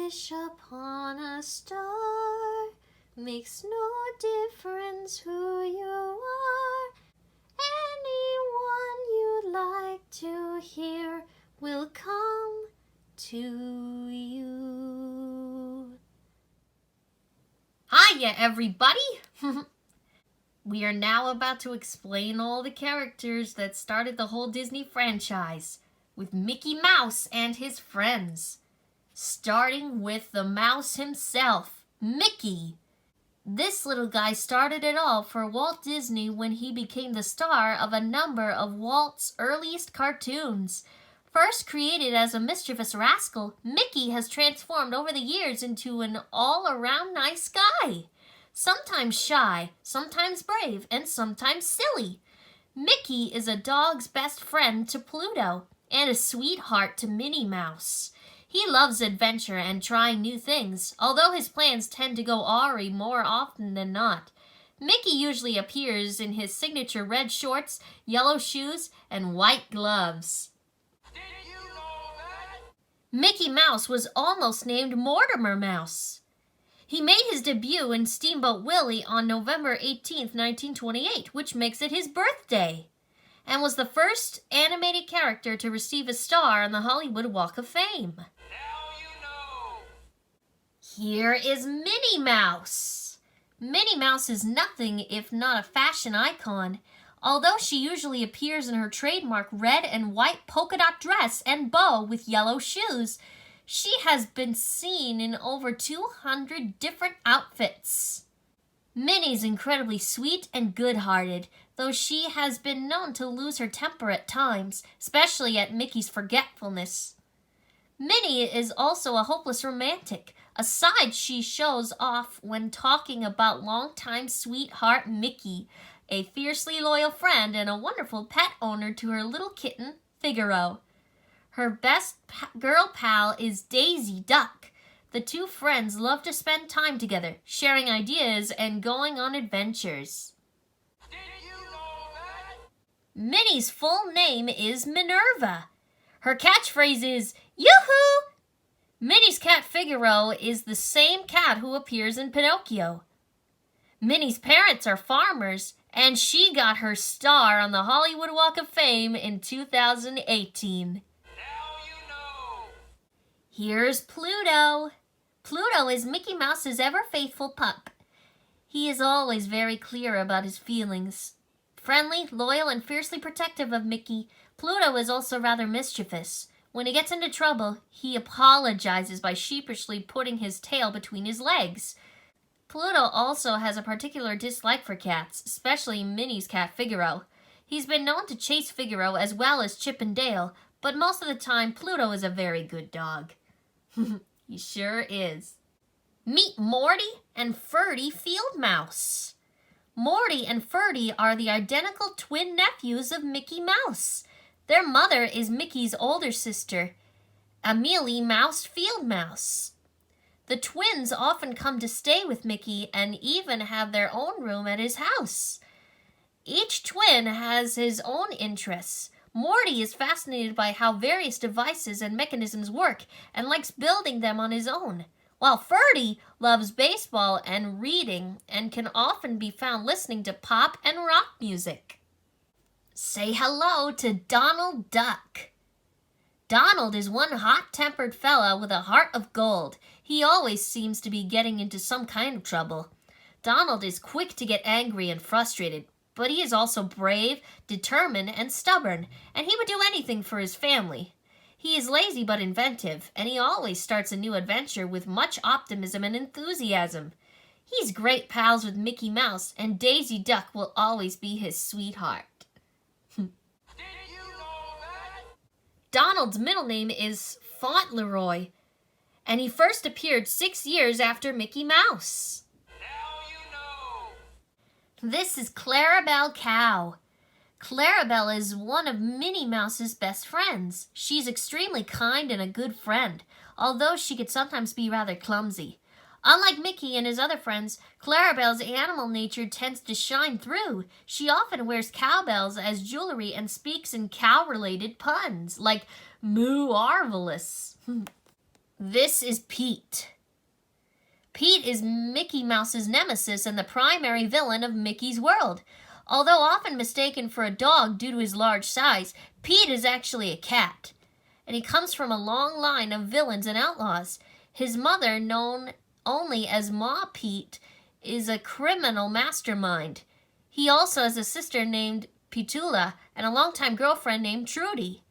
wish upon a star. Makes no difference who you are. Anyone you'd like to hear will come to you. Hiya, everybody! We are now about to explain all the characters that started the whole Disney franchise with Mickey Mouse and his friends. Starting with the mouse himself, Mickey. This little guy started it all for Walt Disney when he became the star of a number of Walt's earliest cartoons. First created as a mischievous rascal, Mickey has transformed over the years into an all-around nice guy. Sometimes shy, sometimes brave, and sometimes silly. Mickey is a dog's best friend to Pluto and a sweetheart to Minnie Mouse. He loves adventure and trying new things, although his plans tend to go awry more often than not. Mickey usually appears in his signature red shorts, yellow shoes, and white gloves. Did you know that? Mickey Mouse was almost named Mortimer Mouse. He made his debut in Steamboat Willie on November 18, 1928, which makes it his birthday, and was the first animated character to receive a star on the Hollywood Walk of Fame. Now you know. Here is Minnie Mouse. Minnie Mouse is nothing if not a fashion icon. Although she usually appears in her trademark red and white polka dot dress and bow with yellow shoes, she has been seen in over 200 different outfits. Minnie's incredibly sweet and good-hearted, though she has been known to lose her temper at times, especially at Mickey's forgetfulness. Minnie is also a hopeless romantic, a side she shows off when talking about longtime sweetheart Mickey, a fiercely loyal friend and a wonderful pet owner to her little kitten, Figaro. Her best girl pal is Daisy Duck. The two friends love to spend time together, sharing ideas and going on adventures. Did you know that? Minnie's full name is Minerva. Her catchphrase is, Yoo-hoo! Minnie's cat Figaro is the same cat who appears in Pinocchio. Minnie's parents are farmers, and she got her star on the Hollywood Walk of Fame in 2018. Here's Pluto. Pluto is Mickey Mouse's ever-faithful pup. He is always very clear about his feelings. Friendly, loyal, and fiercely protective of Mickey, Pluto is also rather mischievous. When he gets into trouble, he apologizes by sheepishly putting his tail between his legs. Pluto also has a particular dislike for cats, especially Minnie's cat Figaro. He's been known to chase Figaro as well as Chip and Dale, but most of the time Pluto is a very good dog. He sure is. Meet Morty and Ferdy Field Mouse. Morty and Ferdy are the identical twin nephews of Mickey Mouse. Their mother is Mickey's older sister, Amelie Mouse Field Mouse. The twins often come to stay with Mickey and even have their own room at his house. Each twin has his own interests. Morty is fascinated by how various devices and mechanisms work and likes building them on his own, while Ferdy loves baseball and reading and can often be found listening to pop and rock music. Say hello to Donald Duck. Donald is one hot-tempered fella with a heart of gold. He always seems to be getting into some kind of trouble. Donald is quick to get angry and frustrated, but he is also brave, determined, and stubborn, and he would do anything for his family. He is lazy but inventive, and he always starts a new adventure with much optimism and enthusiasm. He's great pals with Mickey Mouse, and Daisy Duck will always be his sweetheart. Did you know that? Donald's middle name is Fauntleroy, and he first appeared 6 years after Mickey Mouse. This is Clarabelle Cow. Clarabelle is one of Minnie Mouse's best friends. She's extremely kind and a good friend, although she could sometimes be rather clumsy. Unlike Mickey and his other friends, Clarabelle's animal nature tends to shine through. She often wears cowbells as jewelry and speaks in cow-related puns, like moo-arvelous. This is Pete. Pete is Mickey Mouse's nemesis and the primary villain of Mickey's World. Although often mistaken for a dog due to his large size, Pete is actually a cat. And he comes from a long line of villains and outlaws. His mother, known only as Ma Pete, is a criminal mastermind. He also has a sister named Petula and a longtime girlfriend named Trudy.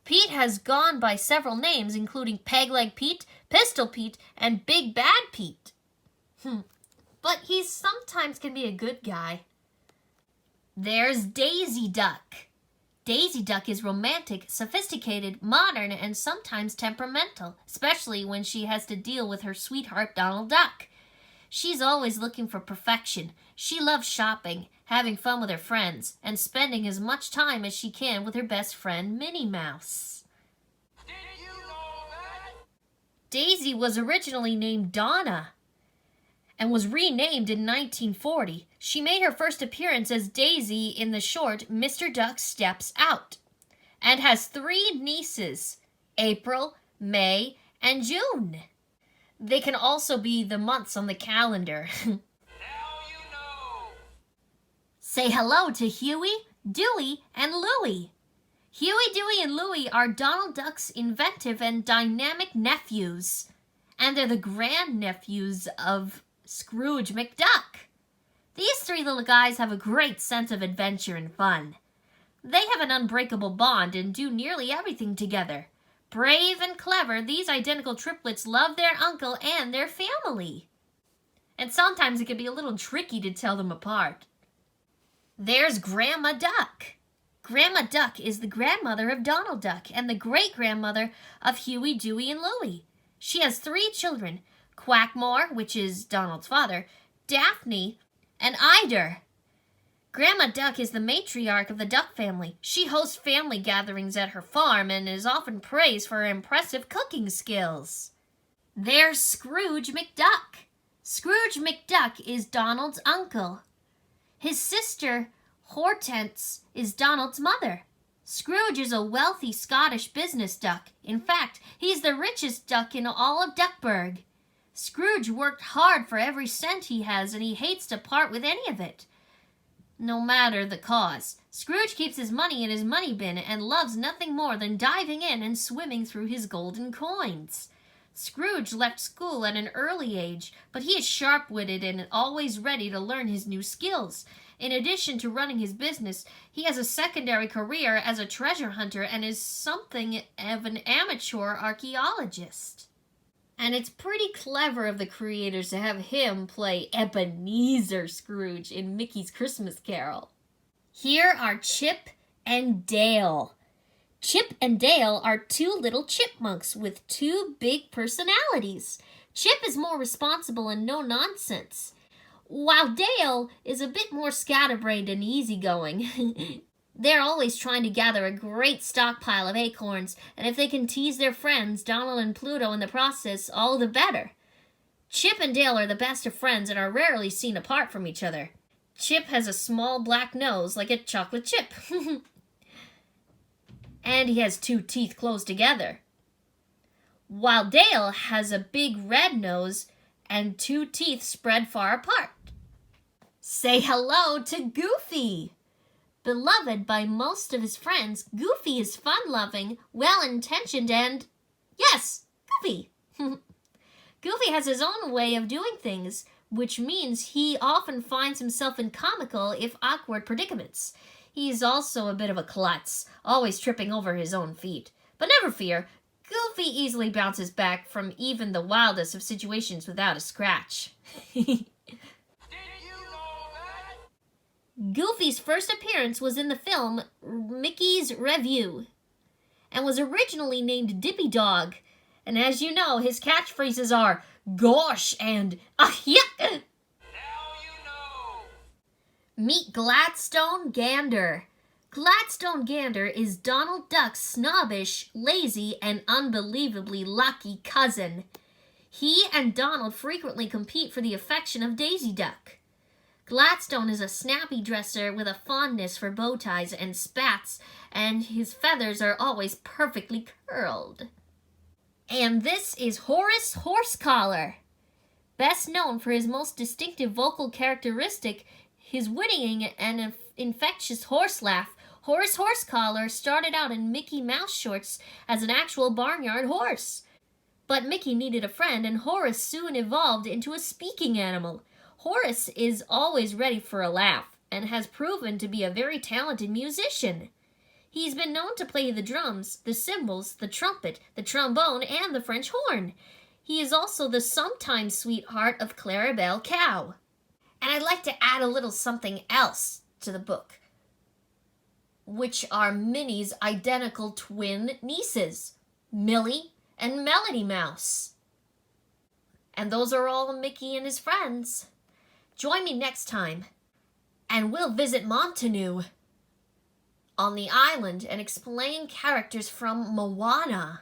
Pete has gone by several names, including Pegleg Pete, Pistol Pete, and Big Bad Pete. But he sometimes can be a good guy. There's Daisy Duck. Daisy Duck is romantic, sophisticated, modern, and sometimes temperamental, especially when she has to deal with her sweetheart Donald Duck. She's always looking for perfection. She loves shopping, having fun with her friends, and spending as much time as she can with her best friend, Minnie Mouse. Did you know that? Daisy was originally named Donna and was renamed in 1940. She made her first appearance as Daisy in the short Mr. Duck Steps Out, and has 3 nieces, April, May, and June. They can also be the months on the calendar. Now you know. Say hello to Huey, Dewey, and Louie. Huey, Dewey, and Louie are Donald Duck's inventive and dynamic nephews, and they're the grandnephews of Scrooge McDuck. These 3 little guys have a great sense of adventure and fun. They have an unbreakable bond and do nearly everything together. Brave and clever, these identical triplets love their uncle and their family. And sometimes it can be a little tricky to tell them apart. There's Grandma Duck. Grandma Duck is the grandmother of Donald Duck and the great-grandmother of Huey, Dewey, and Louie. She has 3 children, Quackmore, which is Donald's father, Daphne, and Eider. Grandma Duck is the matriarch of the Duck family. She hosts family gatherings at her farm and is often praised for her impressive cooking skills. There's Scrooge McDuck. Scrooge McDuck is Donald's uncle. His sister, Hortense, is Donald's mother. Scrooge is a wealthy Scottish business duck. In fact, he's the richest duck in all of Duckburg. Scrooge worked hard for every cent he has, and he hates to part with any of it, no matter the cause. Scrooge keeps his money in his money bin and loves nothing more than diving in and swimming through his golden coins. Scrooge left school at an early age, but he is sharp-witted and always ready to learn his new skills. In addition to running his business, he has a secondary career as a treasure hunter and is something of an amateur archaeologist. And it's pretty clever of the creators to have him play Ebenezer Scrooge in Mickey's Christmas Carol. Here are Chip and Dale. Chip and Dale are 2 little chipmunks with 2 big personalities. Chip is more responsible and no-nonsense, while Dale is a bit more scatterbrained and easygoing. They're always trying to gather a great stockpile of acorns, and if they can tease their friends, Donald and Pluto, in the process, all the better. Chip and Dale are the best of friends and are rarely seen apart from each other. Chip has a small black nose like a chocolate chip. And he has 2 teeth close together. While Dale has a big red nose and 2 teeth spread far apart. Say hello to Goofy. Beloved by most of his friends, Goofy is fun-loving, well-intentioned, and, yes, Goofy. Goofy has his own way of doing things, which means he often finds himself in comical, if awkward, predicaments. He is also a bit of a klutz, always tripping over his own feet. But never fear, Goofy easily bounces back from even the wildest of situations without a scratch. Goofy's first appearance was in the film Mickey's Revue and was originally named Dippy Dog. And as you know, his catchphrases are "Gosh" and "Yuck." Now you know. Meet Gladstone Gander. Gladstone Gander is Donald Duck's snobbish, lazy, and unbelievably lucky cousin. He and Donald frequently compete for the affection of Daisy Duck. Gladstone is a snappy dresser with a fondness for bow ties and spats, and his feathers are always perfectly curled. And this is Horace Horsecollar. Best known for his most distinctive vocal characteristic, his whinnying and infectious horse laugh, Horace Horsecollar started out in Mickey Mouse shorts as an actual barnyard horse. But Mickey needed a friend, and Horace soon evolved into a speaking animal. Horace is always ready for a laugh, and has proven to be a very talented musician. He's been known to play the drums, the cymbals, the trumpet, the trombone, and the French horn. He is also the sometime sweetheart of Clarabelle Cow. And I'd like to add a little something else to the book, which are Minnie's identical twin nieces, Millie and Melody Mouse. And those are all Mickey and his friends. Join me next time, and we'll visit Montanu on the island and explain characters from Moana.